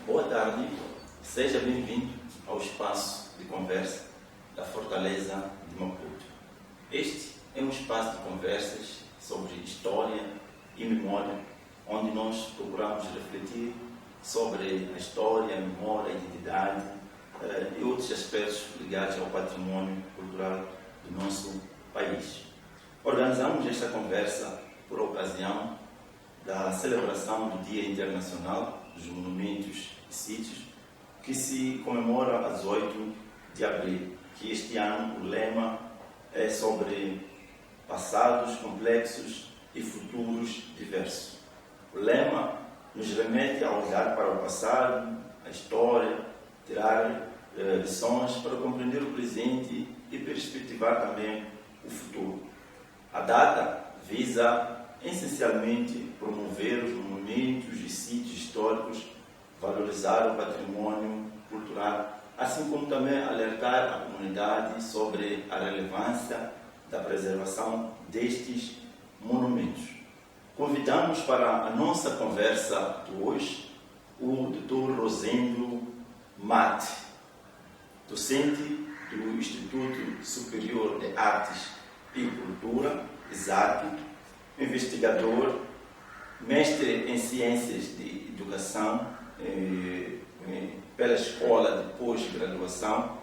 Boa tarde, seja bem-vindo ao espaço de conversa da Fortaleza de Maputo. Este é um espaço de conversas sobre história e memória, onde nós procuramos refletir sobre a história, a memória, a identidade e outros aspectos ligados ao patrimônio cultural do nosso país. Organizamos esta conversa por ocasião da celebração do Dia Internacional dos Monumentos e Sítios, que se comemora a 18 de abril, que este ano o lema é sobre passados complexos e futuros diversos. O lema nos remete a olhar para o passado, a história, tirar lições para compreender o presente e perspectivar também o futuro. A data visa essencialmente promover os monumentos e sítios históricos, valorizar o patrimônio cultural, assim como também alertar a comunidade sobre a relevância da preservação destes monumentos. Convidamos para a nossa conversa de hoje o Dr. Rosendo Mate, docente do Instituto Superior de Artes e Cultura, ISAC, investigador, mestre em Ciências de Educação pela Escola de Pós-Graduação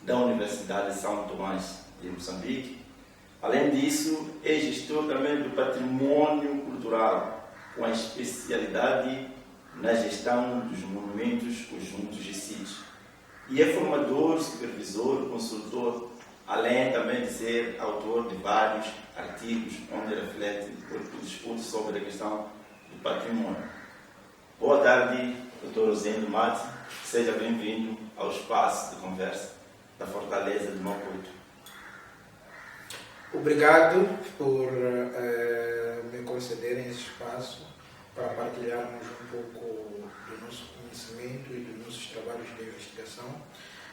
da Universidade de São Tomás de Moçambique. Além disso, é gestor também do patrimônio cultural, com a especialidade na gestão dos monumentos, conjuntos e sítios. E é formador, supervisor, consultor, além também de ser autor de vários artigos onde reflete e discute sobre a questão do patrimônio. Boa tarde, Dr. Rosendo Mate. Seja bem-vindo ao espaço de conversa da Fortaleza de Maputo. Obrigado por me concederem esse espaço para partilharmos um pouco do nosso conhecimento e dos nossos trabalhos de investigação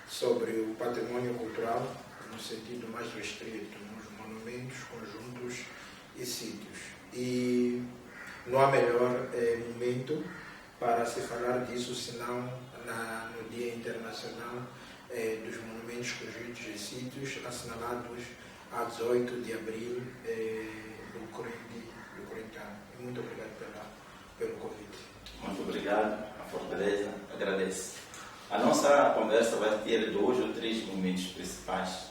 sobre o patrimônio cultural, no sentido mais restrito, nos monumentos, conjuntos e sítios. E não há melhor momento para se falar disso senão no Dia Internacional dos Monumentos, Conjuntos e Sítios, assinalados a 18 de abril do corrente ano. Muito obrigado pelo convite. Muito obrigado. A Fortaleza agradece. A nossa conversa vai ter 2 ou 3 momentos principais.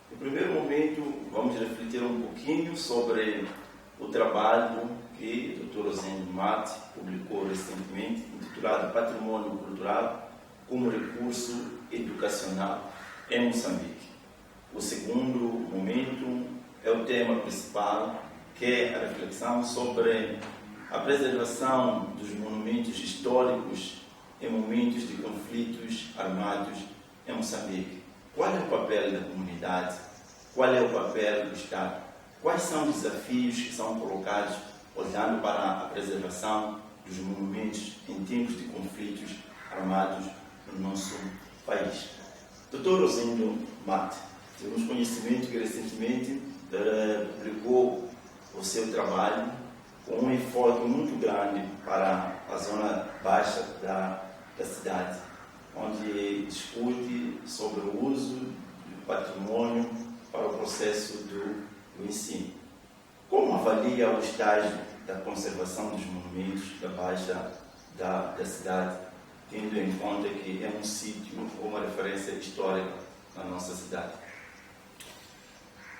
No primeiro momento, vamos refletir um pouquinho sobre o trabalho que o Dr. Rosendo Mate publicou recentemente, intitulado Patrimônio Cultural como Recurso Educacional em Moçambique. O segundo momento é o tema principal, que é a reflexão sobre a preservação dos monumentos históricos em momentos de conflitos armados em Moçambique. Qual é o papel da comunidade? Qual é o papel do Estado? Quais são os desafios que são colocados olhando para a preservação dos monumentos em tempos de conflitos armados no nosso país? Dr. Rosendo Mate, temos conhecimento que recentemente publicou o seu trabalho com um enfoque muito grande para a zona baixa da cidade, onde discute sobre o uso do patrimônio para o processo do ensino. Como avalia o estágio da conservação dos monumentos da baixa da cidade, tendo em conta que é um sítio ou uma referência histórica na nossa cidade?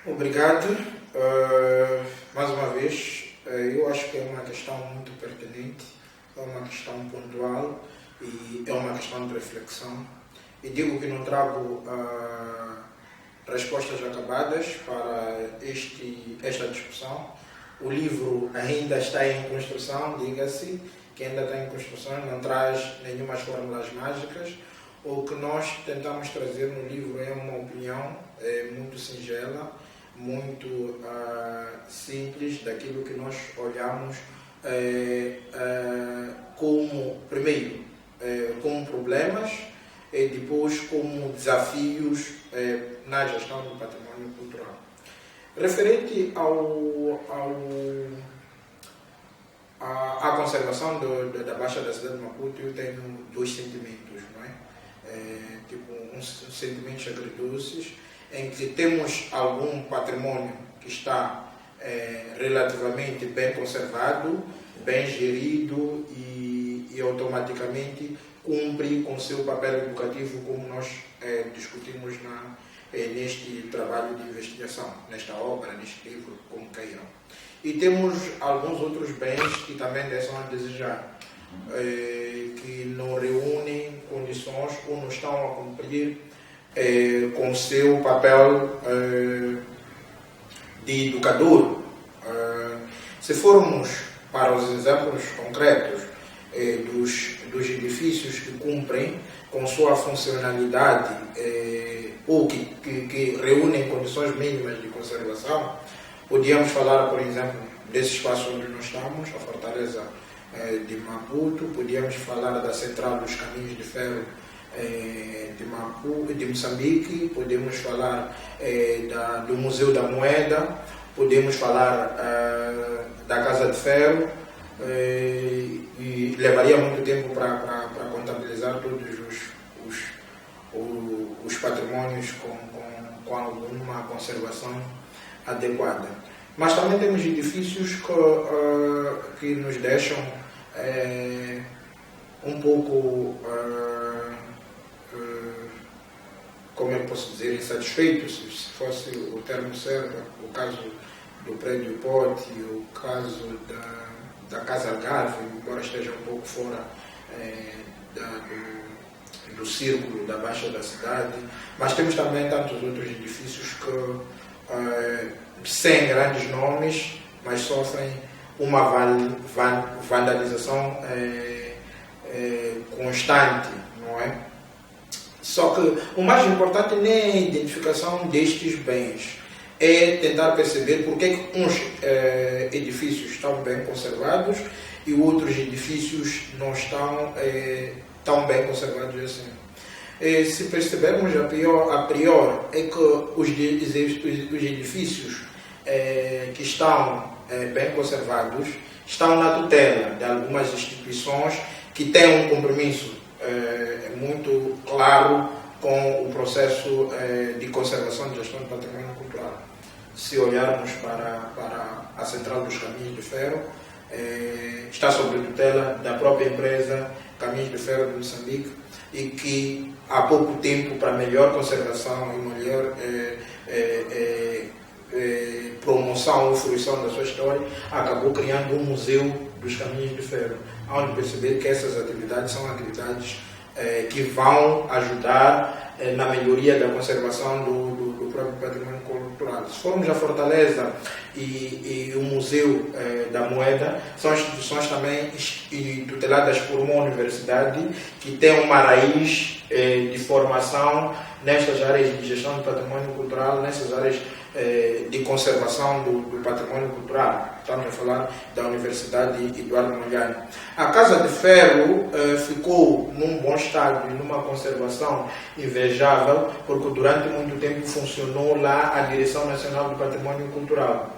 Obrigado. Mais uma vez, eu acho que é uma questão muito pertinente, é uma questão pontual e é uma questão de reflexão. E digo que não trago respostas acabadas para esta discussão. O livro ainda está em construção, diga-se, que ainda está em construção, não traz nenhumas fórmulas mágicas. O que nós tentamos trazer no livro é uma opinião muito singela, muito simples, daquilo que nós olhamos como, primeiro, como problemas e depois como desafios na gestão do patrimônio cultural. Referente a conservação da Baixa da cidade de Maputo, eu tenho dois sentimentos, não é? Tipo, uns sentimentos agridoces, em que temos algum patrimônio que está relativamente bem conservado, bem gerido e automaticamente cumpre com seu papel educativo, como nós discutimos neste trabalho de investigação, nesta obra, neste livro, como queiram. E temos alguns outros bens que também deixam a desejar, que não reúnem condições ou não estão a cumprir com o seu papel de educador. Se formos para os exemplos concretos dos edifícios que cumprem com sua funcionalidade ou que reúnem condições mínimas de conservação, podíamos falar, por exemplo, desse espaço onde nós estamos, a Fortaleza de Maputo, podíamos falar da Central dos Caminhos de Ferro de Moçambique, podemos falar do Museu da Moeda, podemos falar da Casa de Ferro, e levaria muito tempo para contabilizar todos os patrimônios com alguma conservação adequada. Mas também temos edifícios que nos deixam um pouco, como eu posso dizer, insatisfeitos, se fosse o termo certo, o caso do prédio Pote, o caso da Casa Algarve, embora esteja um pouco fora do círculo da Baixa da cidade, mas temos também tantos outros edifícios que, sem grandes nomes, mas sofrem uma vandalização constante, não é? Só que o mais importante nem é a identificação destes bens, é tentar perceber porque é que uns edifícios estão bem conservados e outros edifícios não estão tão bem conservados assim. Se percebermos a priori é que os edifícios que estão bem conservados estão na tutela de algumas instituições que têm um compromisso muito claro com o processo de conservação e gestão do patrimônio cultural. Se olharmos para a Central dos Caminhos de Ferro, está sob a tutela da própria empresa Caminhos de Ferro de Moçambique e que há pouco tempo, para melhor conservação e melhor promoção ou fruição da sua história, acabou criando um museu dos Caminhos de Ferro, onde perceber que essas atividades são atividades que vão ajudar na melhoria da conservação do próprio patrimônio cultural. Se formos a Fortaleza e o Museu da Moeda, são instituições também tuteladas por uma universidade que tem uma raiz de formação nestas áreas de gestão do patrimônio cultural, nessas áreas de conservação do patrimônio cultural. Estamos a falar da Universidade Eduardo Mondlane. A Casa de Ferro ficou num bom estado e numa conservação invejável, porque durante muito tempo funcionou lá a Direção Nacional do Patrimônio Cultural.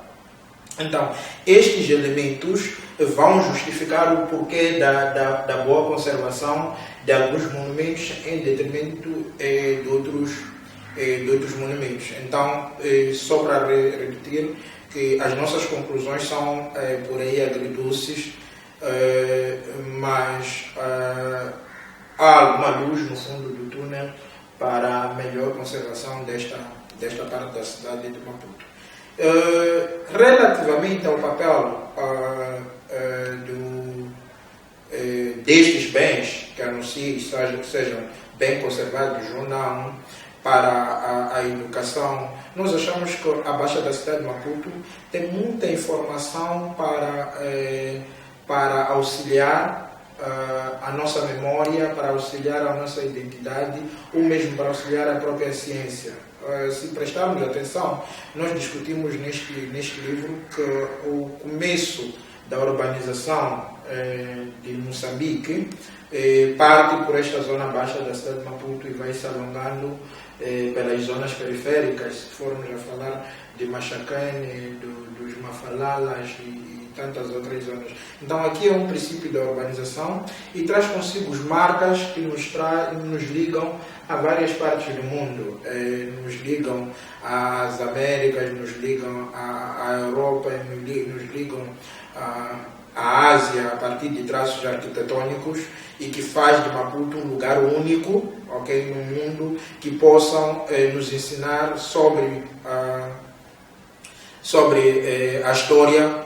Então, estes elementos vão justificar o porquê da boa conservação de alguns monumentos em detrimento de outros monumentos. Então, só para repetir que as nossas conclusões são por aí agridoces, mas há alguma luz no fundo do túnel para a melhor conservação desta parte da cidade de Maputo. Relativamente ao papel destes bens que anuncio sejam bem conservados ou não para a educação, nós achamos que a Baixa da cidade de Maputo tem muita informação para auxiliar a nossa memória, para auxiliar a nossa identidade, ou mesmo para auxiliar a própria ciência. Se prestarmos atenção, nós discutimos neste livro que o começo da urbanização de Moçambique parte por esta zona baixa da cidade de Maputo e vai se alongando pelas zonas periféricas, se formos a falar de Machacane, dos Mafalalas e tantas outras zonas. Então aqui é um princípio da urbanização e traz consigo as marcas que nos ligam a várias partes do mundo, nos ligam às Américas, nos ligam à Europa, nos ligam à Ásia a partir de traços arquitetônicos e que faz de Maputo um lugar único, okay, no mundo, que possam nos ensinar sobre a história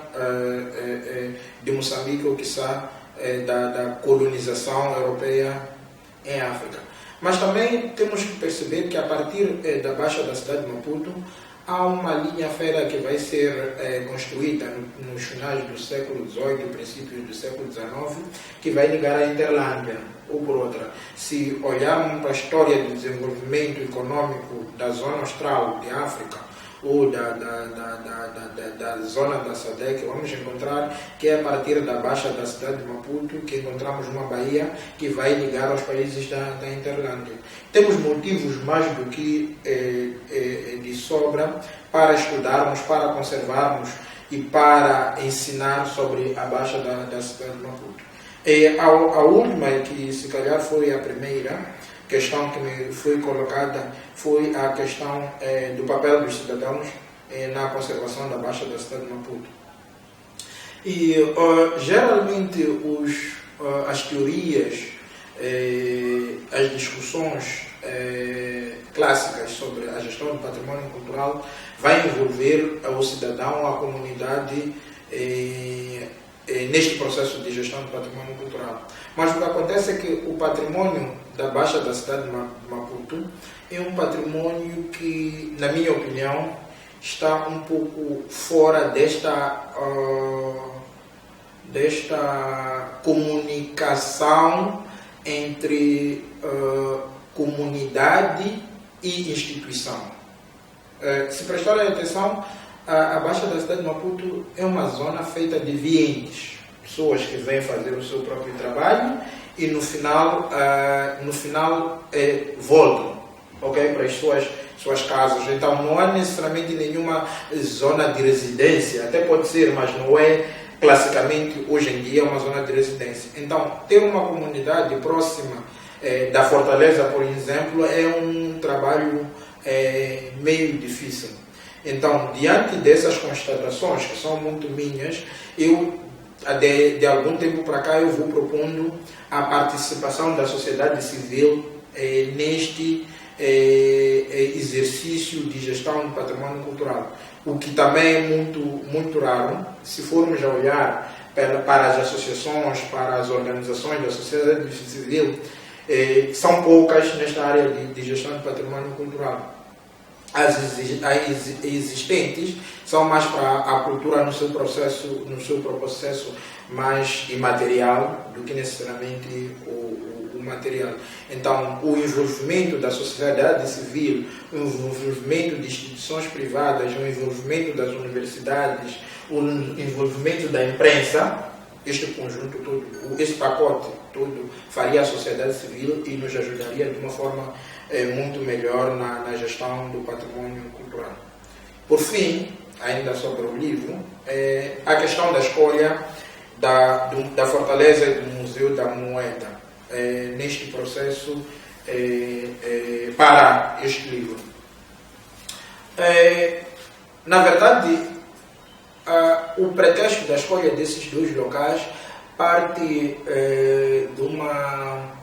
de Moçambique, ou quiçá da colonização europeia em África. Mas também temos que perceber que a partir da Baixa da cidade de Maputo há uma linha férrea que vai ser construída nos finais do século XVIII, princípios do século XIX, que vai ligar a Interlândia, ou por outra. Se olharmos para a história do desenvolvimento econômico da zona austral de África, ou da zona da SADC, vamos encontrar que é a partir da Baixa da cidade de Maputo que encontramos uma baía que vai ligar aos países da Interlândia. Temos motivos mais do que de sobra para estudarmos, para conservarmos e para ensinar sobre a Baixa da cidade de Maputo. E a última, que se calhar foi a primeira questão que me foi colocada, foi a questão do papel dos cidadãos na conservação da Baixa da cidade de Maputo. E geralmente as teorias, as discussões clássicas sobre a gestão do património cultural vai envolver o cidadão, a comunidade neste processo de gestão do património cultural. Mas o que acontece é que o património da Baixa da cidade de Maputo é um património que, na minha opinião, está um pouco fora desta comunicação entre comunidade e instituição. Se prestarem atenção, a Baixa da cidade de Maputo é uma zona feita de vientes, pessoas que vêm fazer o seu próprio trabalho e no final voltam, okay, para as suas casas. Então não há necessariamente nenhuma zona de residência, até pode ser, mas não é classicamente hoje em dia uma zona de residência. Então ter uma comunidade próxima da Fortaleza, por exemplo, é um trabalho meio difícil. Então, diante dessas constatações, que são muito minhas, eu, de algum tempo para cá, eu vou propondo a participação da sociedade civil neste exercício de gestão do património cultural. O que também é muito raro, se formos a olhar para as associações, para as organizações da sociedade civil, são poucas nesta área de gestão do património cultural. As existentes são mais para a cultura no seu processo mais imaterial do que necessariamente o material. Então, o envolvimento da sociedade civil, o envolvimento de instituições privadas, o envolvimento das universidades, o envolvimento da imprensa, este conjunto todo, esse pacote todo, faria a sociedade civil e nos ajudaria de uma forma muito melhor na gestão do património cultural. Por fim, ainda sobre o livro, a questão da escolha da Fortaleza e do Museu da Moeda neste processo para este livro. Na verdade, o pretexto da escolha desses dois locais parte de uma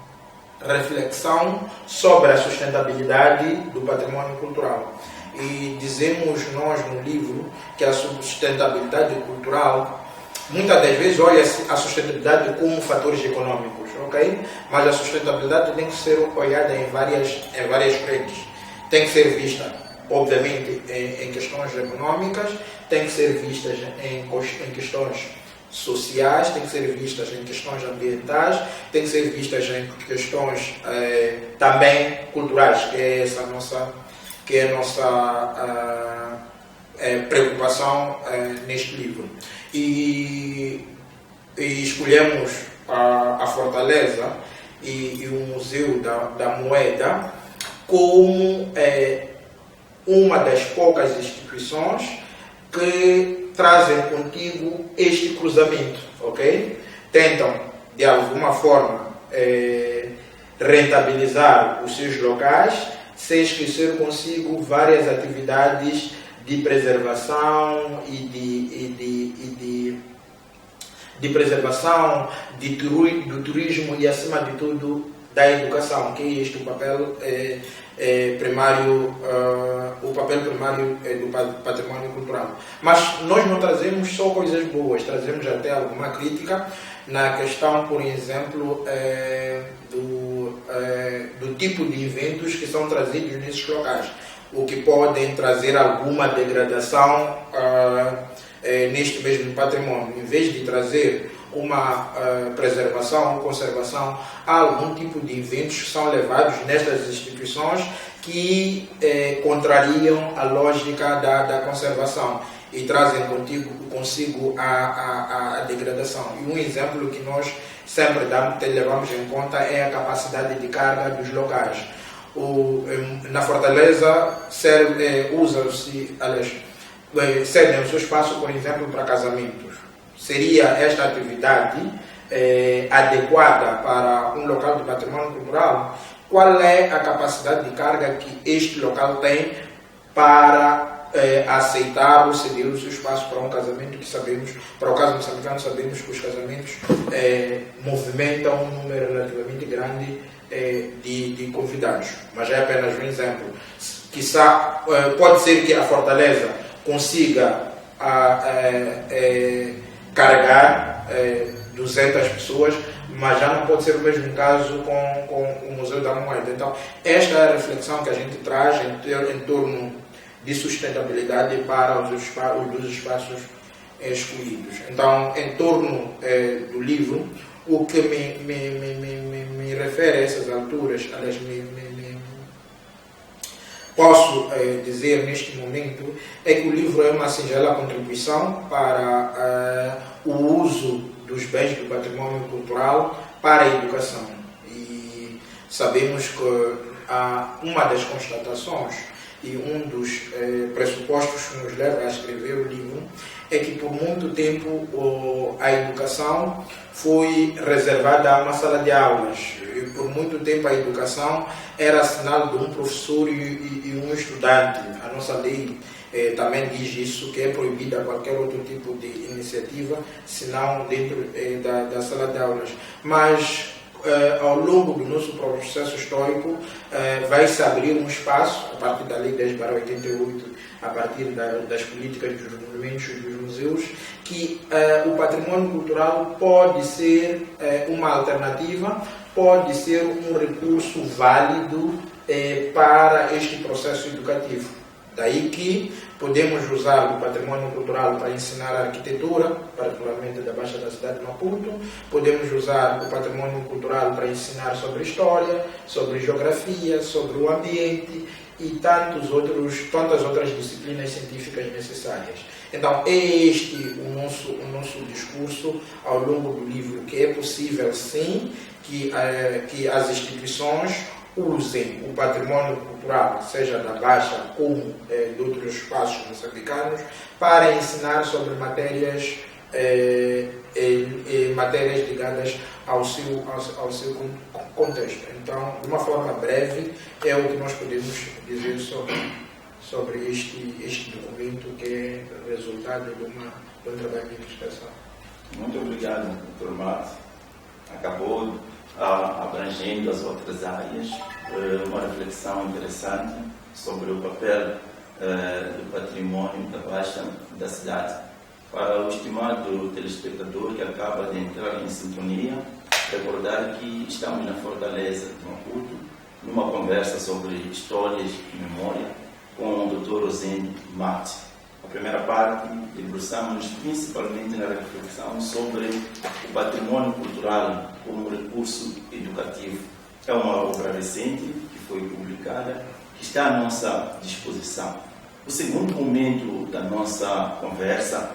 reflexão sobre a sustentabilidade do património cultural. E dizemos nós no livro que a sustentabilidade cultural, muitas das vezes, olha-se a sustentabilidade como fatores econômicos, ok? Mas a sustentabilidade tem que ser olhada em várias frentes. Tem que ser vista, obviamente, em questões econômicas, tem que ser vista em questões sociais, tem que ser vistas em questões ambientais, tem que ser vistas em questões também culturais, que é a nossa preocupação neste livro. E escolhemos a Fortaleza e o Museu da Moeda como uma das poucas instituições que trazem contigo este cruzamento, ok? Tentam, de alguma forma, rentabilizar os seus locais, sem esquecer consigo várias atividades de preservação de preservação, do turismo e, acima de tudo, da educação, que é este o papel primário, o papel primário do património cultural. Mas nós não trazemos só coisas boas, trazemos até alguma crítica na questão, por exemplo, do tipo de eventos que são trazidos nesses locais, o que podem trazer alguma degradação neste mesmo património. Em vez de trazer uma preservação ou conservação, há algum tipo de eventos que são levados nestas instituições que contrariam a lógica da conservação e trazem consigo a degradação. E um exemplo que nós sempre levamos em conta é a capacidade de carga dos locais. Na Fortaleza, usa-se, cedem o seu espaço, por exemplo, para casamentos. Seria esta atividade adequada para um local de património cultural? Qual é a capacidade de carga que este local tem para aceitar ou ceder o seu espaço para um casamento que sabemos, para o caso moçambicano, sabemos que os casamentos movimentam um número relativamente grande de convidados. Mas é apenas um exemplo. Pode ser que a Fortaleza consiga carregar 200 pessoas, mas já não pode ser o mesmo caso com o Museu da Moeda. Então, esta é a reflexão que a gente traz em torno de sustentabilidade para os espaços escolhidos. Então, em torno do livro, o que me refere a essas alturas, aliás, posso dizer neste momento, é que o livro é uma singela contribuição para o uso dos bens do património cultural para a educação. E sabemos que uma das constatações e um dos pressupostos que nos leva a escrever o livro é que por muito tempo a educação foi reservada a uma sala de aulas. E por muito tempo a educação era sinal de um professor e um estudante. A nossa lei também diz isso, que é proibida qualquer outro tipo de iniciativa, senão dentro da sala de aulas. Mas ao longo do nosso processo histórico vai-se abrir um espaço, a partir da Lei 10/88, a partir das políticas dos monumentos e dos museus, que o património cultural pode ser uma alternativa, pode ser um recurso válido para este processo educativo. Daí que podemos usar o património cultural para ensinar arquitetura, particularmente da Baixa da cidade de Maputo, podemos usar o património cultural para ensinar sobre história, sobre geografia, sobre o ambiente e tantas outras disciplinas científicas necessárias. Então, é este o nosso discurso ao longo do livro, que é possível sim que as instituições usem o património cultural, seja da Baixa como de outros espaços moçambicanos, para ensinar sobre matérias ligadas ao seu contexto. Então, de uma forma breve, é o que nós podemos dizer sobre este documento, que é resultado de um trabalho de investigação. Muito obrigado, Dr. Mato. Acabou abrangendo as outras áreas, uma reflexão interessante sobre o papel do património da Baixa da cidade. Para o estimado telespectador que acaba de entrar em sintonia, recordar que estamos na Fortaleza de Maputo, numa conversa sobre histórias e memória com o Dr. Rosendo Mate. A primeira parte, debruçamos principalmente na reflexão sobre o património cultural como recurso educativo. É uma obra recente que foi publicada, que está à nossa disposição. O segundo momento da nossa conversa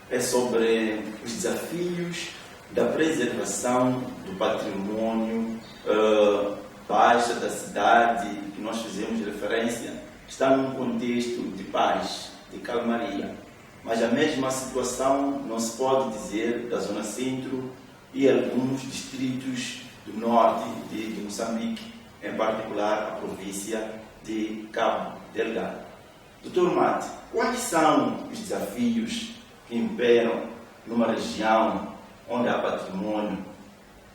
é sobre os desafios da preservação do património Baixa da cidade, que nós fizemos referência, está num contexto de paz, de calmaria. Mas a mesma situação não se pode dizer da zona centro e alguns distritos do norte de Moçambique, em particular a província de Cabo Delgado. Dr. Mate, quais são os desafios que imperam numa região onde há patrimônio,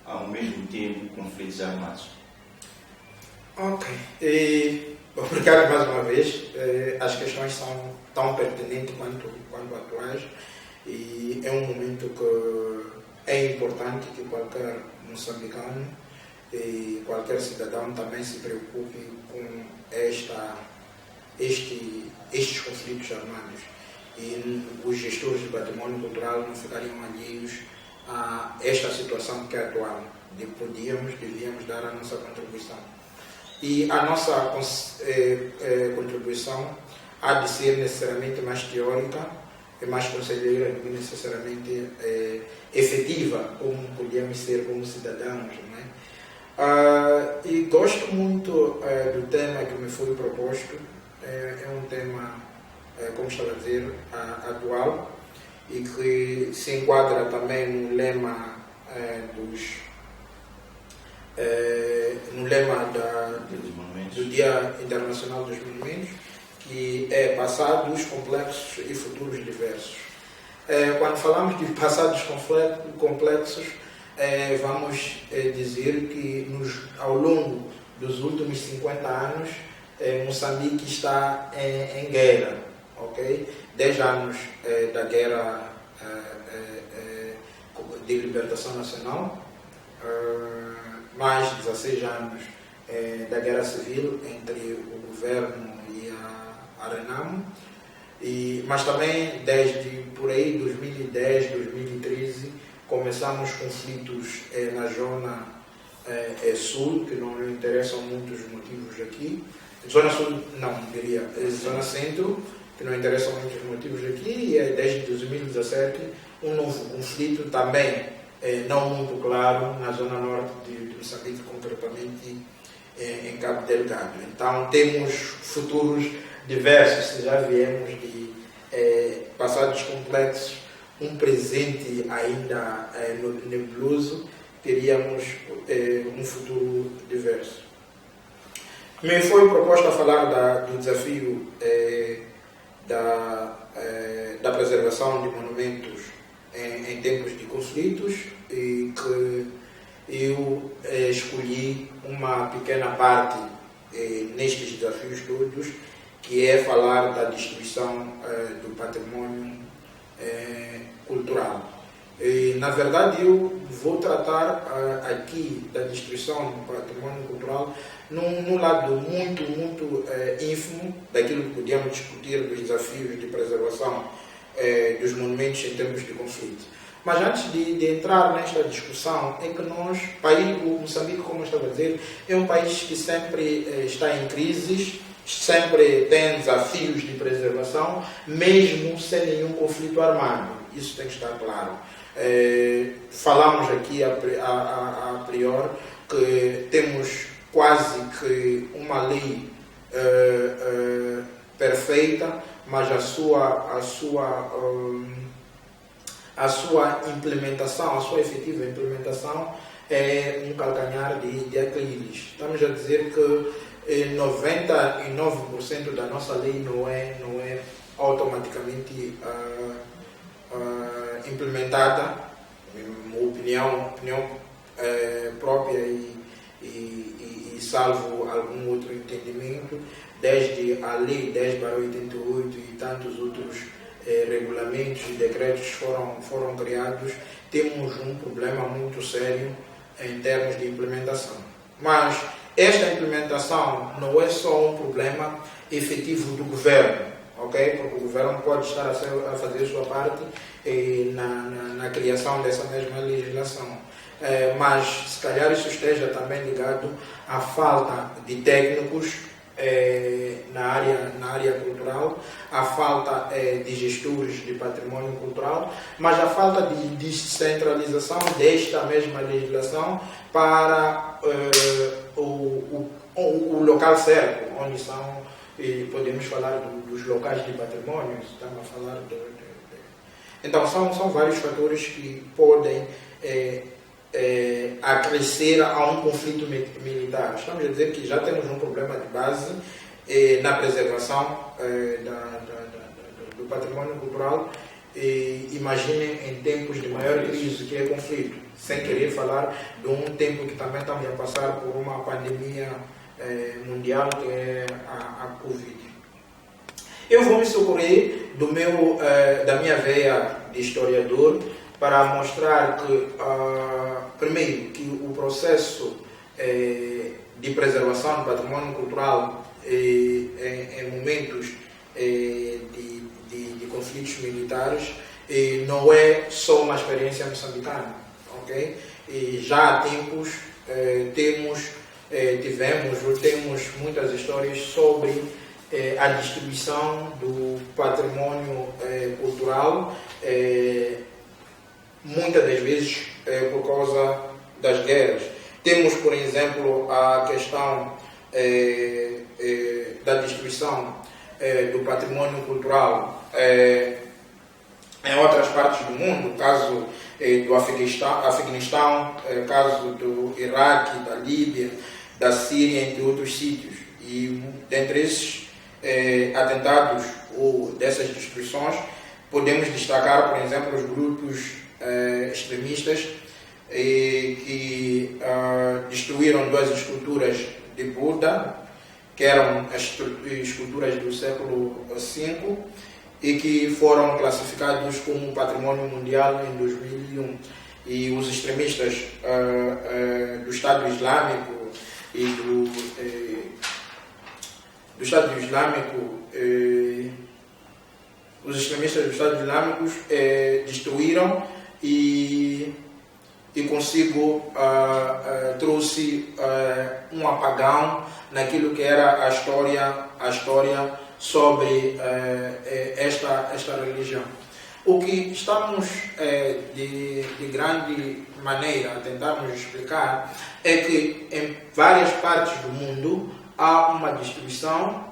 ao mesmo tempo conflitos armados? Ok. Obrigado mais uma vez. As questões são tão pertinentes quanto atuais e é um momento que é importante que qualquer moçambicano e qualquer cidadão também se preocupe com estes conflitos armados. E os gestores de património cultural não ficariam alheios a esta situação que é atual. Devíamos dar a nossa contribuição. E a nossa contribuição há de ser necessariamente mais teórica e mais conselheira do que necessariamente efetiva, como podíamos ser como cidadãos. Não é? E gosto muito do tema que me foi proposto. É um tema, como estava a dizer, atual e que se enquadra também no lema do Dia Internacional dos Monumentos, que é passados, complexos e futuros diversos. Quando falamos de passados complexos, vamos dizer que ao longo dos últimos 50 anos, Moçambique está em guerra, ok? 10 anos da guerra de libertação nacional, mais 16 anos da guerra civil entre o governo e a Renamo, mas também desde por aí 2010, 2013 começamos conflitos na zona sul, que não interessam muito os motivos aqui. Zona sul, não, diria, zona centro, que não interessam muito os motivos aqui, e desde 2017 um novo conflito também não muito claro na zona norte de Moçambique, concretamente em Cabo Delgado. Então temos futuros diversos, se já viemos de passados complexos, um presente ainda nebuloso, teríamos um futuro diverso. Me foi proposto a falar do desafio da preservação de monumentos em tempos de conflitos e que eu escolhi uma pequena parte nestes desafios todos, que é falar da destruição do património cultural. Na verdade, eu vou tratar aqui da destruição do património cultural num lado muito ínfimo daquilo que podíamos discutir dos desafios de preservação dos monumentos em tempos de conflito. Mas antes de entrar nesta discussão, é que o Moçambique, como eu estava a dizer, é um país que sempre está em crises, sempre tem desafios de preservação, mesmo sem nenhum conflito armado. Isso tem que estar claro. Falamos aqui a priori que temos quase que uma lei perfeita, mas a sua implementação, a sua efetiva implementação é um calcanhar de Aquiles. Estamos a dizer que 99% da nossa lei não é automaticamente implementada, uma opinião própria e salvo algum outro entendimento, desde a Lei 10/88 e tantos outros regulamentos e decretos foram criados, temos um problema muito sério em termos de implementação. Mas esta implementação não é só um problema efetivo do governo, ok? Porque o governo pode estar a fazer a sua parte na criação dessa mesma legislação. Mas se calhar isso esteja também ligado à falta de técnicos na área cultural, à falta de gestores de património cultural, mas à falta de descentralização desta mesma legislação para o local certo, onde são, podemos falar dos locais de património, estamos a falar Então, são vários fatores que podem acrescer a um conflito militar. Estamos a dizer que já temos um problema de base na preservação do patrimônio cultural. Imaginem em tempos de maior crise, que é conflito, sem querer falar de um tempo que também estamos a passar por uma pandemia mundial, que é a Covid. Eu vou me socorrer da minha veia de historiador para mostrar que, primeiro, que o processo de preservação do patrimônio cultural em momentos de conflitos militares não é só uma experiência moçambicana, ok? E já há tempos temos muitas histórias sobre a distribuição do patrimônio cultural, muitas das vezes por causa das guerras. Temos, por exemplo, a questão da destruição do patrimônio cultural em outras partes do mundo, caso do Afeganistão, caso do Iraque, da Líbia, da Síria, entre outros sítios. E dentre esses atentados ou dessas destruições, podemos destacar, por exemplo, os grupos extremistas que destruíram 2 esculturas de Buda, que eram as esculturas do século V e que foram classificados como patrimônio mundial em 2001. E os extremistas do Estado Islâmico e os extremistas do Estado Islâmico destruíram e consigo trouxe um apagão naquilo que era a história sobre esta religião. O que estamos de grande maneira a tentarmos explicar é que em várias partes do mundo há uma destruição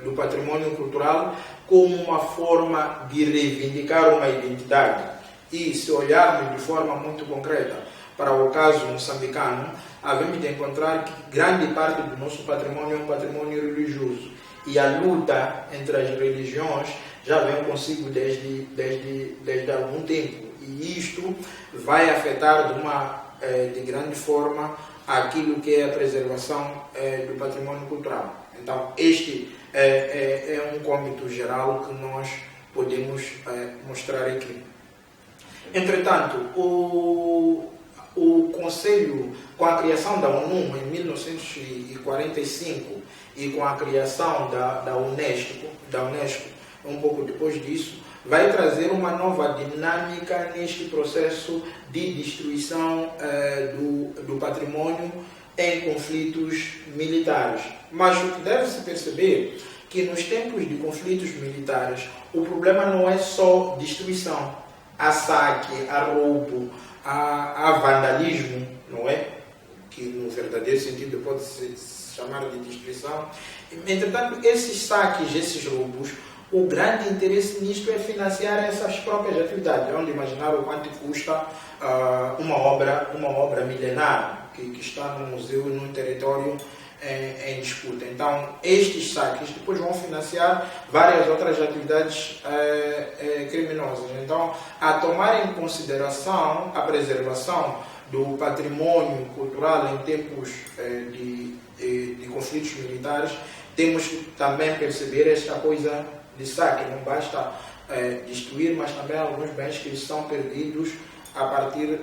do patrimônio cultural como uma forma de reivindicar uma identidade. E se olharmos de forma muito concreta para o caso moçambicano, havemos de encontrar que grande parte do nosso patrimônio é um patrimônio religioso. E a luta entre as religiões já vem consigo desde algum tempo. E isto vai afetar de grande forma aquilo que é a preservação do patrimônio cultural. Então, este é um cômito geral que nós podemos mostrar aqui. Entretanto, o Conselho, com a criação da ONU em 1945 e com a criação da Unesco, um pouco depois disso, vai trazer uma nova dinâmica neste processo de destruição do patrimônio em conflitos militares. Mas o que deve-se perceber que nos tempos de conflitos militares o problema não é só destruição, há saque, há roubo, há vandalismo, não é? Que no verdadeiro sentido pode-se chamar de destruição. Entretanto, esses saques, esses roubos, o grande interesse nisto é financiar essas próprias atividades. Onde imaginar o quanto custa uma obra milenar que está no museu e no território em disputa. Então, estes saques depois vão financiar várias outras atividades criminosas. Então, a tomar em consideração a preservação do patrimônio cultural em tempos de conflitos militares, temos que também perceber esta coisa de saque. Não basta destruir, mas também alguns bens que são perdidos a partir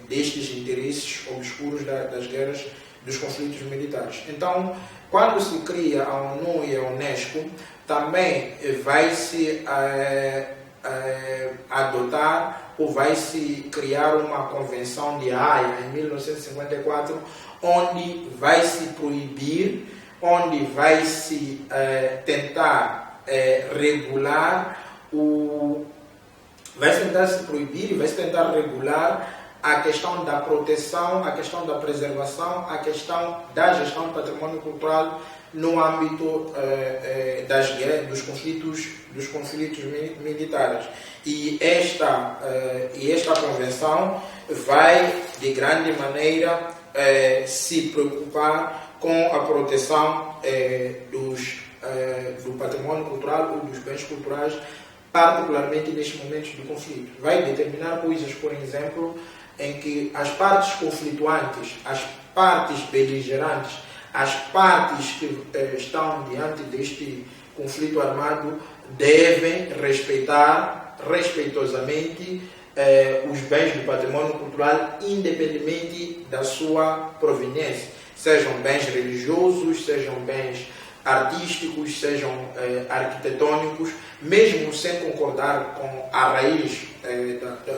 destes interesses obscuros das guerras, dos conflitos militares. Então, quando se cria a ONU e a Unesco, também vai-se adotar ou vai-se criar uma convenção de Haia em 1954, onde vai-se proibir, onde vai-se tentar regular vai-se tentar se proibir e vai-se tentar regular a questão da proteção, a questão da preservação, a questão da gestão do património cultural no âmbito das guerras, dos conflitos militares. E esta convenção vai, de grande maneira, se preocupar com a proteção do património cultural ou dos bens culturais, particularmente nestes momentos de conflito. Vai determinar coisas, por exemplo, em que as partes conflituantes, as partes beligerantes, as partes que estão diante deste conflito armado devem respeitar respeitosamente os bens do património cultural, independentemente da sua proveniência, sejam bens religiosos, sejam bens artísticos, sejam arquitetônicos, mesmo sem concordar com a raiz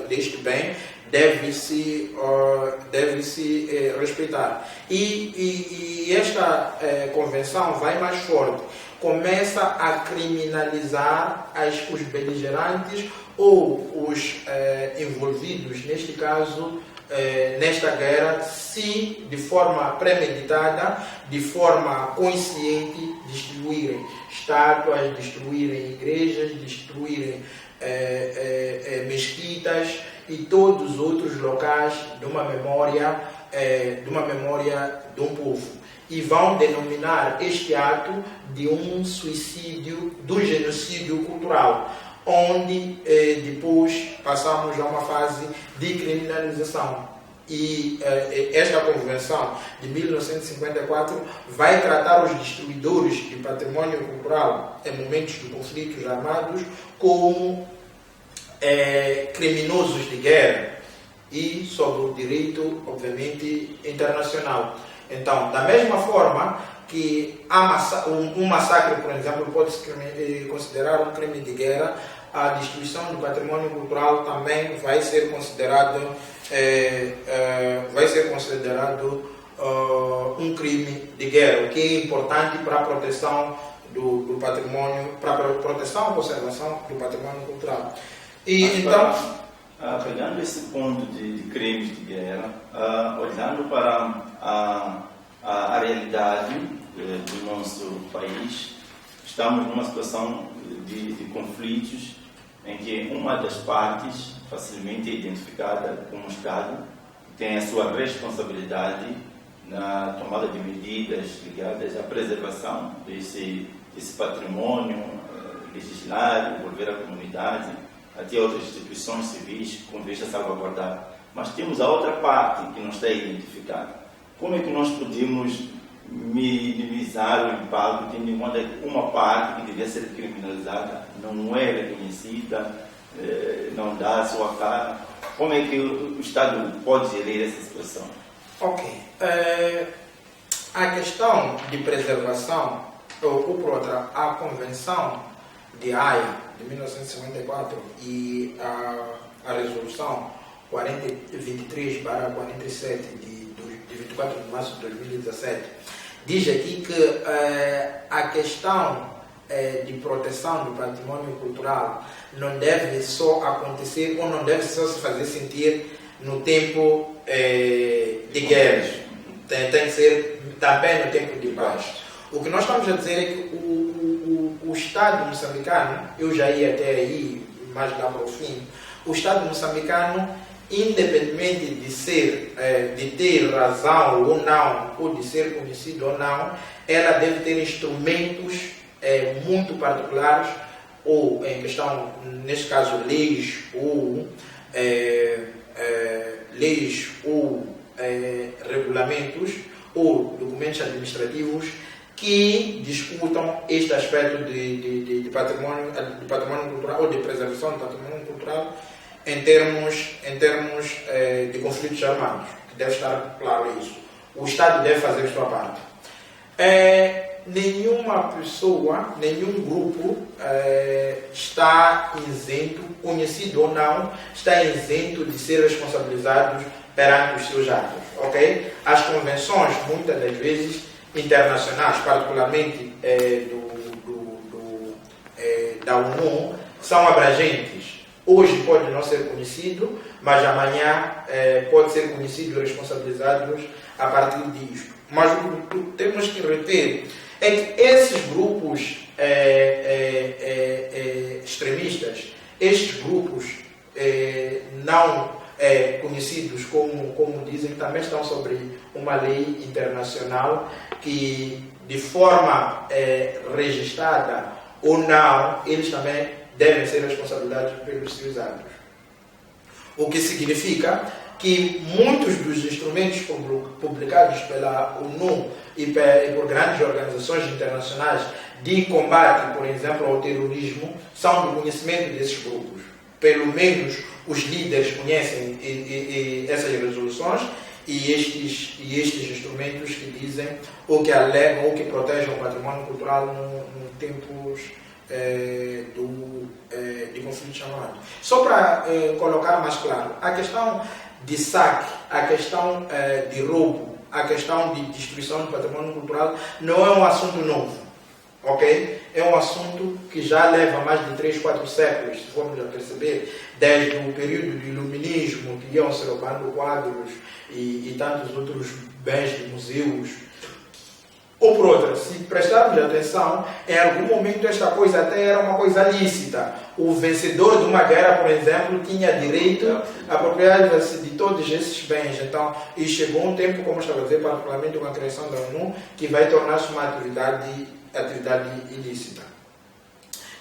deste bem, deve-se respeitar. E esta convenção vai mais forte, começa a criminalizar os beligerantes ou os envolvidos, neste caso, nesta guerra, se de forma premeditada, de forma consciente, destruírem estátuas, destruírem igrejas, destruírem mesquitas e todos os outros locais de uma memória de um povo. E vão denominar este ato de um suicídio, do genocídio cultural, onde depois passamos a uma fase de criminalização. E esta convenção de 1954 vai tratar os destruidores de património cultural em momentos de conflitos armados como criminosos de guerra e sobre o direito, obviamente, internacional. Então, da mesma forma que um massacre, por exemplo, pode-se considerar um crime de guerra, a destruição do património cultural também vai ser considerado um crime de guerra, o que é importante para a proteção do património, para a proteção e conservação do património cultural. E então, pegando esse ponto de crimes de guerra, olhando para a realidade do nosso país, estamos numa situação de conflitos em que uma das partes, facilmente identificada como Estado, tem a sua responsabilidade na tomada de medidas ligadas à preservação desse património, legislar, envolver a comunidade, até outras instituições civis com vista a salvaguardar. Mas temos a outra parte que não está identificada. Como é que nós podemos minimizar o impacto, tendo em conta que uma parte que devia ser criminalizada não é reconhecida, não dá a sua cara? Como é que o Estado pode gerir essa situação? Ok. A questão de preservação, ou por outra, a Convenção de Haia de 1954 e a Resolução 23/47 de 24 de março de 2017 diz aqui que a questão de proteção do património cultural não deve só acontecer ou não deve só se fazer sentir no tempo de guerras, tem que ser também no tempo de paz. O que nós estamos a dizer é que o Estado moçambicano, eu já ia até aí, mais lá para o fim, o Estado moçambicano, independentemente de ter razão ou não, ou de ser conhecido ou não, ela deve ter instrumentos muito particulares, ou em questão, neste caso, leis ou regulamentos ou documentos administrativos que discutam este aspecto de património cultural ou de preservação do património cultural em termos de conflitos armados, que deve estar claro isso. O Estado deve fazer a sua parte. Nenhuma pessoa, nenhum grupo está isento, conhecido ou não, está isento de ser responsabilizado perante os seus atos. Okay? As convenções, muitas das vezes, internacionais, particularmente da ONU, são abrangentes. hoje pode não ser conhecido, mas amanhã pode ser conhecido e responsabilizados a partir disso. Mas o que temos que reter é que esses grupos extremistas, estes grupos não conhecidos como dizem, também estão sobre uma lei internacional que, de forma registrada ou não, eles também devem ser responsabilizados pelos seus atos. O que significa que muitos dos instrumentos publicados pela ONU e por grandes organizações internacionais de combate, por exemplo, ao terrorismo, são do conhecimento desses grupos. Pelo menos os líderes conhecem essas resoluções e estes instrumentos que dizem ou que alegam ou que protegem o patrimônio cultural no tempos de conflito armado. Só para colocar mais claro, a questão de saque, a questão de roubo, a questão de destruição do patrimônio cultural não é um assunto novo, ok? É um assunto que já leva mais de 3, 4 séculos, se formos a perceber, desde o período do iluminismo, que iam se roubando quadros e tantos outros bens de museus. Ou por outra, se prestarmos atenção, em algum momento esta coisa até era uma coisa lícita. O vencedor de uma guerra, por exemplo, tinha direito a apropriar-se de todos esses bens. Então, e chegou um tempo, como estava a dizer, particularmente com a criação da ONU, que vai tornar-se uma atividade ilícita.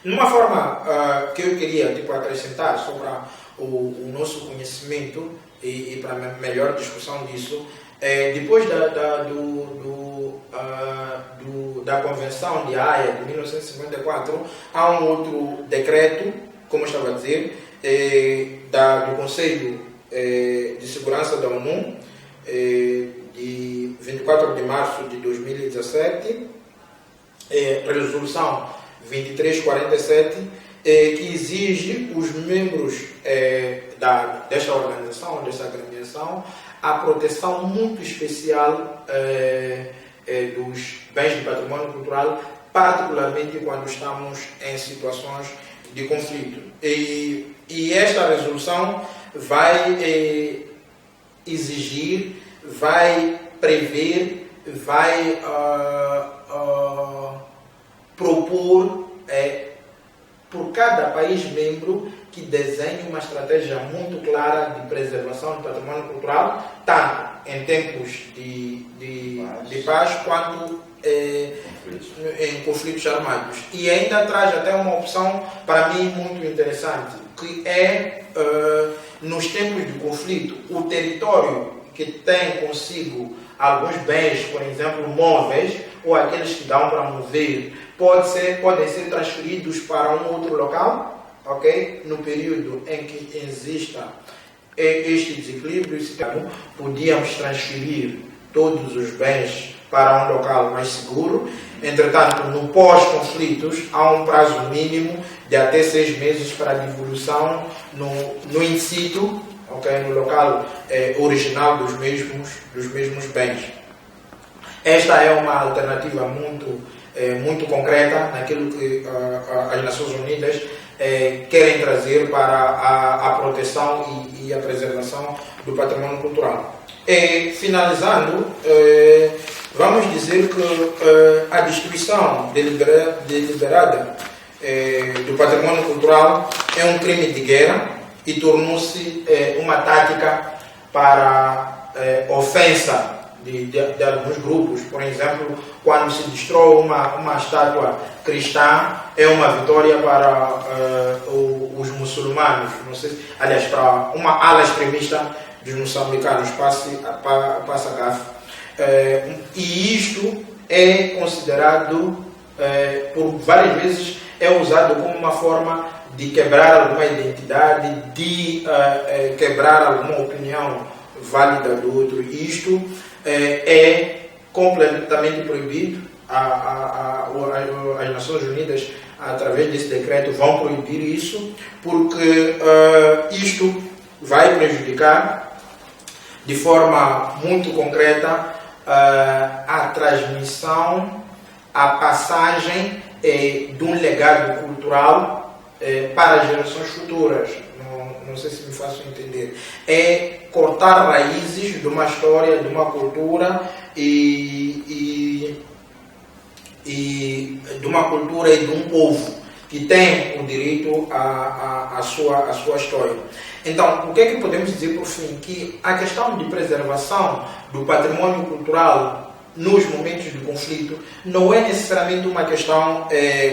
Numa forma que eu queria acrescentar só para o nosso conhecimento e para a melhor discussão disso, depois da Convenção de Haia de 1954, há um outro decreto, como eu estava a dizer, do Conselho de Segurança da ONU, de 24 de março de 2017, resolução 2347, que exige os membros desta organização, desta agremiação, a proteção muito especial dos bens de patrimônio cultural, particularmente quando estamos em situações de conflito. E esta resolução vai exigir, vai prever, vai propor por cada país membro que desenhe uma estratégia muito clara de preservação do patrimônio cultural, tanto em tempos de paz quanto em conflitos armados. E ainda traz até uma opção, para mim, muito interessante, que é, nos tempos de conflito, o território que tem consigo alguns bens, por exemplo, móveis, ou aqueles que dão para mover, podem ser transferidos para um outro local, ok? No período em que exista este desequilíbrio, podíamos transferir todos os bens para um local mais seguro. Entretanto, no pós-conflitos, há um prazo mínimo de até 6 meses para a devolução no in situ, okay? No local original dos mesmos bens. Esta é uma alternativa muito concreta naquilo que as Nações Unidas querem trazer para a proteção e a preservação do patrimônio cultural. Finalizando, vamos dizer que a destruição deliberada do patrimônio cultural é um crime de guerra e tornou-se uma tática para ofensa de alguns grupos. Por exemplo, quando se destrói uma estátua cristã, é uma vitória para os muçulmanos, não sei, aliás, para uma ala extremista dos moçambicanos, Passagaf. E isto é considerado, por várias vezes, é usado como uma forma de quebrar alguma identidade, de quebrar alguma opinião válida do outro. Isto é completamente proibido. As Nações Unidas, através desse decreto, vão proibir isso, porque isto vai prejudicar de forma muito concreta a transmissão, a passagem de um legado cultural para as gerações futuras. não sei se me faço entender, é cortar raízes de uma história, de uma cultura e de uma cultura e de um povo que tem o direito à sua história. Então, o que é que podemos dizer por fim? Que a questão de preservação do patrimônio cultural nos momentos de conflito não é necessariamente uma questão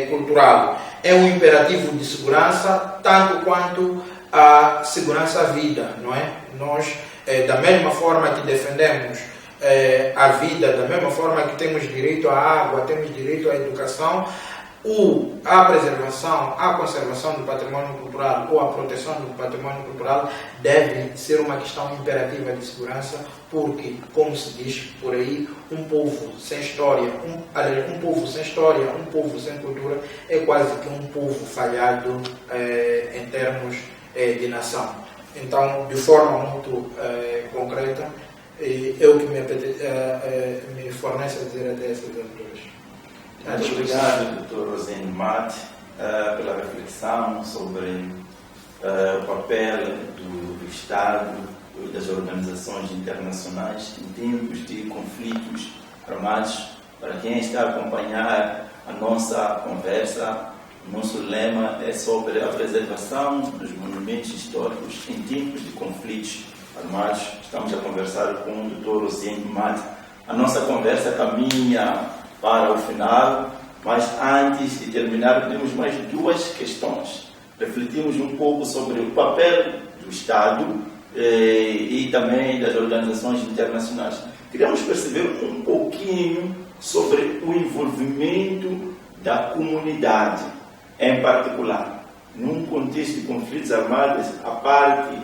cultural, é um imperativo de segurança, tanto quanto a segurança à vida, não é? Nós, da mesma forma que defendemos a vida, da mesma forma que temos direito à água, temos direito à educação, a preservação, a conservação do patrimônio cultural ou a proteção do patrimônio cultural deve ser uma questão imperativa de segurança, porque, como se diz por aí, um povo sem história, um povo sem cultura é quase que um povo falhado em termos de nação. Então, de forma muito concreta, é o que me fornece a dizer até essas alturas. Muito obrigado, Dr. Rosendo Mate, pela reflexão sobre o papel do Estado e das organizações internacionais em tempos de conflitos armados. Para quem está a acompanhar a nossa conversa, o nosso lema é sobre a preservação dos monumentos históricos em tempos de conflitos armados. Estamos a conversar com o Dr. Rosendo Mate. A nossa conversa caminha para o final, mas antes de terminar, temos mais duas questões. Refletimos um pouco sobre o papel do Estado e também das organizações internacionais. Queríamos perceber um pouquinho sobre o envolvimento da comunidade, em particular. Num contexto de conflitos armados, a parte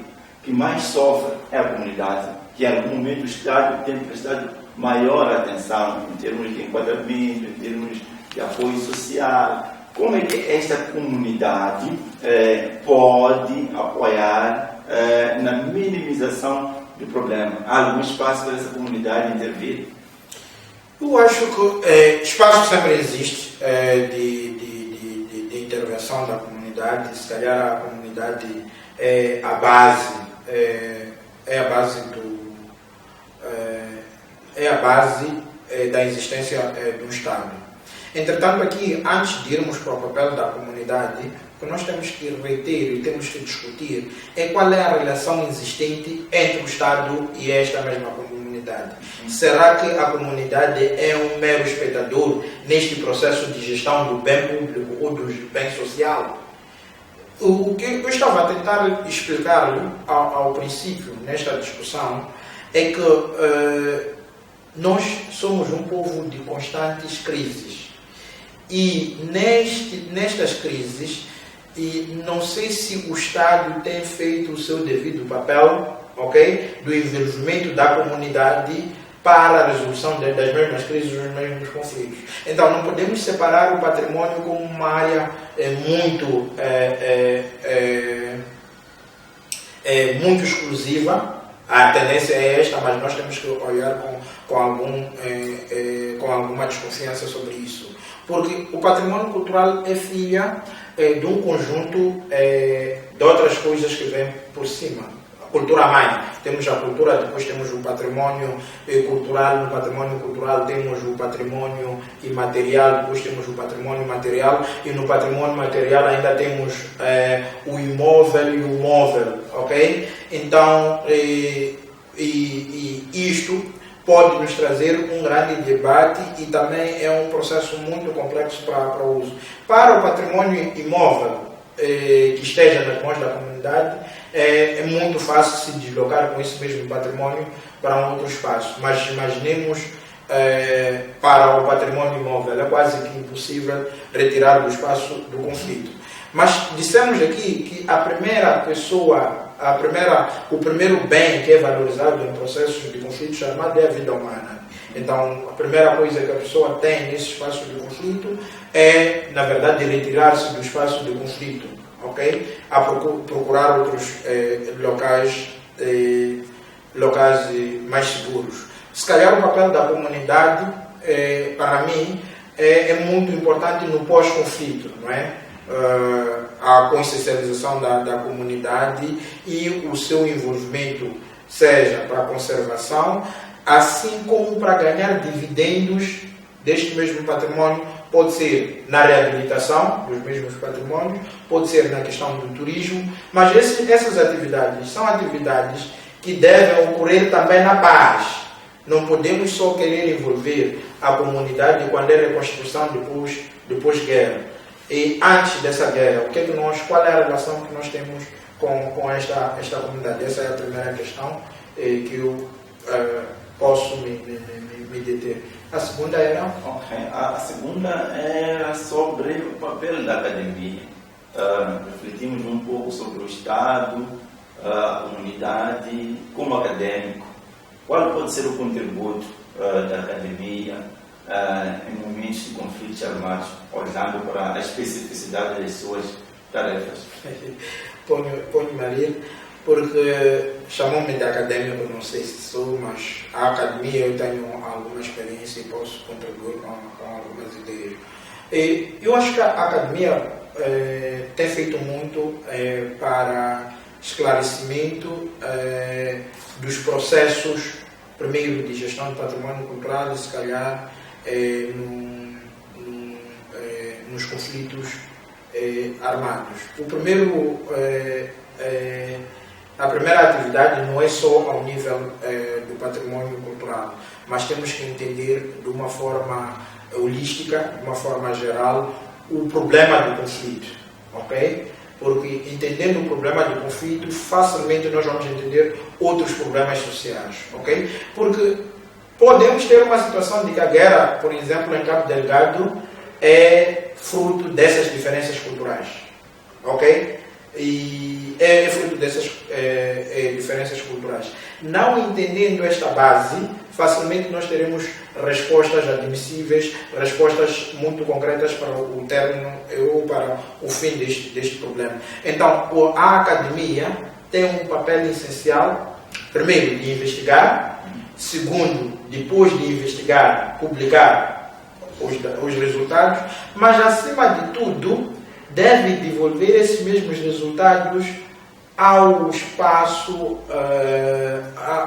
que mais sofre é a comunidade, que em algum momento o Estado tem prestado maior atenção em termos de enquadramento, em termos de apoio social. Como é que esta comunidade pode apoiar na minimização do problema? Há algum espaço para essa comunidade intervir? Eu acho que espaço sempre existe de intervenção da comunidade. Se calhar a comunidade é a base, da existência do Estado. Entretanto, aqui, antes de irmos para o papel da comunidade, o que nós temos que reter e temos que discutir é qual é a relação existente entre o Estado e esta mesma comunidade. Será que a comunidade é um mero espectador neste processo de gestão do bem público ou do bem social? O que eu estava a tentar explicar ao princípio, nesta discussão, é que nós somos um povo de constantes crises. E nestas crises, não sei se o Estado tem feito o seu devido papel, do envolvimento da comunidade para a resolução das mesmas crises, dos mesmos conflitos. Então, não podemos separar o patrimônio como uma área muito exclusiva. A tendência é esta, mas nós temos que olhar com alguma desconfiança sobre isso. Porque o patrimônio cultural é filha de um conjunto de outras coisas que vêm por cima. A cultura mãe. Temos a cultura, depois temos o patrimônio cultural. No patrimônio cultural temos o patrimônio imaterial, depois temos o patrimônio material. E no patrimônio material ainda temos o imóvel e o móvel. Então, isto pode nos trazer um grande debate e também é um processo muito complexo para o uso. Para o patrimônio imóvel que esteja nas mãos da comunidade, é muito fácil se deslocar com esse mesmo patrimônio para um outro espaço. Mas imaginemos para o patrimônio imóvel, é quase que impossível retirar do espaço do conflito. Mas dissemos aqui que a primeira pessoa, o primeiro bem que é valorizado em processos de conflitos armados é a vida humana. Então, a primeira coisa que a pessoa tem nesse espaço de conflito é, na verdade, retirar-se do espaço de conflito, a procurar outros locais mais seguros. Se calhar o papel da comunidade, para mim, é muito importante no pós-conflito, não é? a consciencialização da comunidade e o seu envolvimento, seja para a conservação, assim como para ganhar dividendos deste mesmo património, pode ser na reabilitação dos mesmos patrimónios, pode ser na questão do turismo, mas essas atividades são atividades que devem ocorrer também na paz. Não podemos só querer envolver a comunidade quando é reconstrução depois guerra. E antes dessa guerra, qual é a relação que nós temos com esta comunidade? Essa é a primeira questão que eu posso me deter. A segunda era? Okay. A segunda era sobre o papel da academia. Refletimos um pouco sobre o Estado, a comunidade, como acadêmico. Qual pode ser o contributo da academia em momentos de conflitos armados, olhando para a especificidade das suas tarefas? Ponho-me ali, porque chamam-me de acadêmico, não sei se sou, mas a academia eu tenho alguma experiência e posso contribuir com algumas ideias. Eu acho que a academia tem feito muito para esclarecimento dos processos, primeiro de gestão do património cultural e se calhar nos conflitos armados. A primeira atividade não é só ao nível do património cultural, mas temos que entender de uma forma holística, de uma forma geral, o problema do conflito, ok? Porque entendendo o problema do conflito, facilmente nós vamos entender outros problemas sociais, ok? Porque podemos ter uma situação de que a guerra, por exemplo, em Cabo Delgado, é fruto dessas diferenças culturais, ok? E é fruto dessas diferenças culturais. Não entendendo esta base, facilmente nós teremos respostas admissíveis, respostas muito concretas para o término ou para o fim deste problema. Então, a academia tem um papel essencial, primeiro, de investigar, segundo, depois de investigar, publicar os resultados, mas, acima de tudo, deve devolver esses mesmos resultados ao espaço,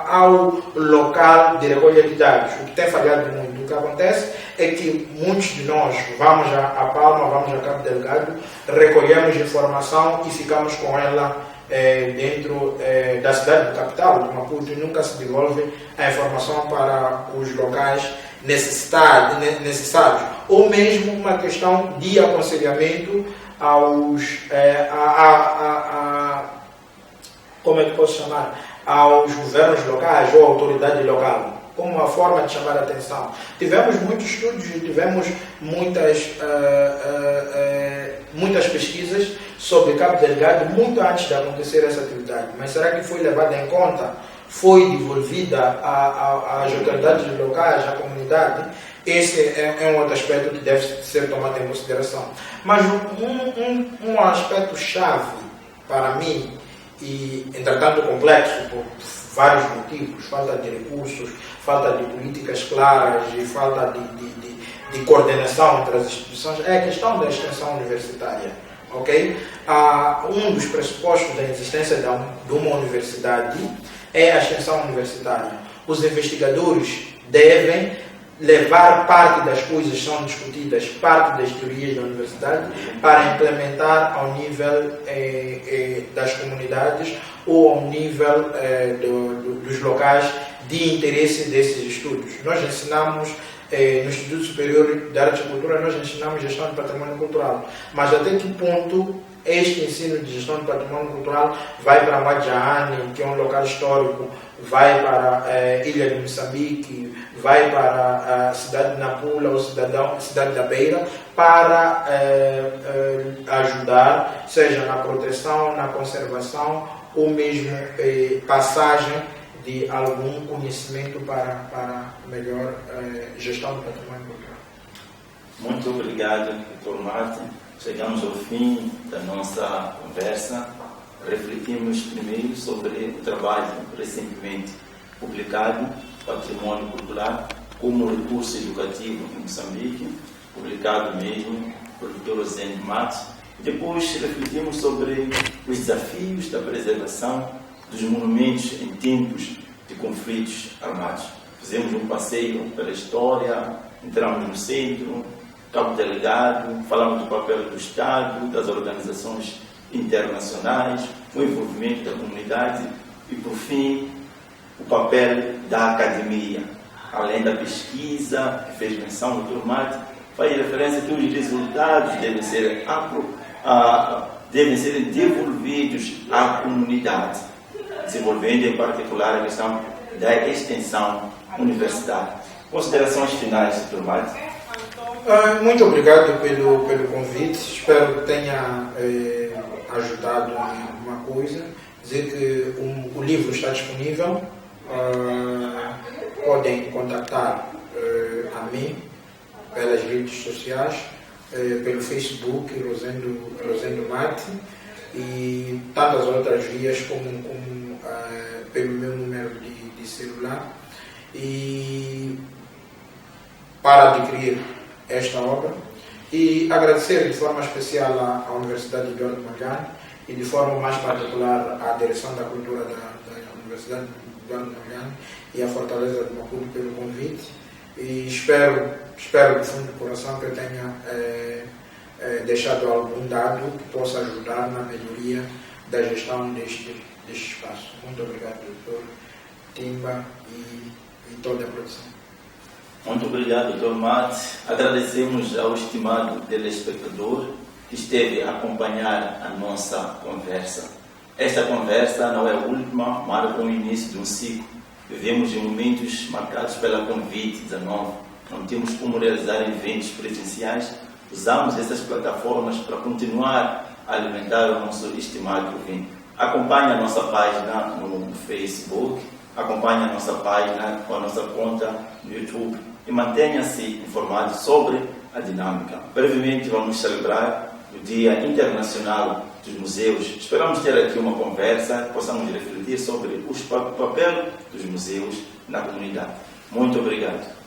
ao local de recolha de dados. O que tem falhado muito, o que acontece é que muitos de nós vamos a Palma, vamos a Cabo Delgado, recolhemos informação e ficamos com ela dentro da cidade do capital, de Maputo, e nunca se devolve a informação para os locais necessários. Ou mesmo uma questão de aconselhamento como é que posso chamar? Aos governos locais ou à autoridade local, como uma forma de chamar a atenção. Tivemos muitos estudos e tivemos muitas pesquisas sobre Cabo Delgado muito antes de acontecer essa atividade. Mas será que foi levada em conta? Foi devolvida às autoridades locais, à comunidade? Esse é um outro aspecto que deve ser tomado em consideração. Mas um aspecto chave para mim, e entretanto complexo por vários motivos, falta de recursos, falta de políticas claras e falta de coordenação entre as instituições, é a questão da extensão universitária. Okay? Um dos pressupostos da existência de uma universidade é a extensão universitária. Os investigadores devem levar parte das coisas que são discutidas, parte das teorias da universidade, para implementar ao nível das comunidades ou ao nível dos locais de interesse desses estudos. Nós ensinamos, no Instituto Superior de Artes e Cultura, nós ensinamos gestão de património cultural, mas até que ponto este ensino de gestão de património cultural vai para Madjane, que é um local histórico, vai para a Ilha de Moçambique, vai para a cidade de Nampula ou cidade da Beira, para ajudar, seja na proteção, na conservação ou mesmo passagem de algum conhecimento para melhor gestão do património cultural. Muito obrigado, Dr. Martin. Chegamos ao fim da nossa conversa. Refletimos primeiro sobre o trabalho recentemente publicado, Património Cultural como recurso educativo em Moçambique, publicado mesmo pelo Dr. Rosendo Matos, Depois refletimos sobre os desafios da preservação dos monumentos em tempos de conflitos armados. Fizemos um passeio pela história, entramos no centro, Cabo Delegado, falamos do papel do Estado, das organizações internacionais, o envolvimento da comunidade e, por fim, o papel da academia. Além da pesquisa, que fez menção do Dr. Mate, faz referência que os resultados devem ser devolvidos à comunidade, desenvolvendo em particular a questão da extensão universitária. Considerações finais, Dr. Mate? Muito obrigado pelo convite. Espero que tenha ajudado em alguma coisa. Dizer que o livro está disponível. Podem contactar a mim pelas redes sociais, pelo Facebook Rosendo Mate, e tantas outras vias como pelo meu número de celular. E para adquirir esta obra, e agradecer de forma especial à Universidade de Eduardo Mondlane e de forma mais particular à Direção da Cultura da Universidade de Eduardo Mondlane e à Fortaleza de Maputo pelo convite, e espero do fundo do coração que eu tenha deixado algum dado que possa ajudar na melhoria da gestão deste espaço. Muito obrigado, Dr. Timba e toda a produção. Muito obrigado, Dr. Mate. Agradecemos ao estimado telespectador que esteve a acompanhar a nossa conversa. Esta conversa não é a última, marca o início de um ciclo. Vivemos em momentos marcados pela Covid-19. Não temos como realizar eventos presenciais. Usamos essas plataformas para continuar a alimentar o nosso estimado ouvinte. Acompanhe a nossa página no Facebook, acompanhe a nossa página com a nossa conta no YouTube e mantenha-se informado sobre a dinâmica. Brevemente vamos celebrar o Dia Internacional dos Museus. Esperamos ter aqui uma conversa que possamos refletir sobre o papel dos museus na comunidade. Muito obrigado.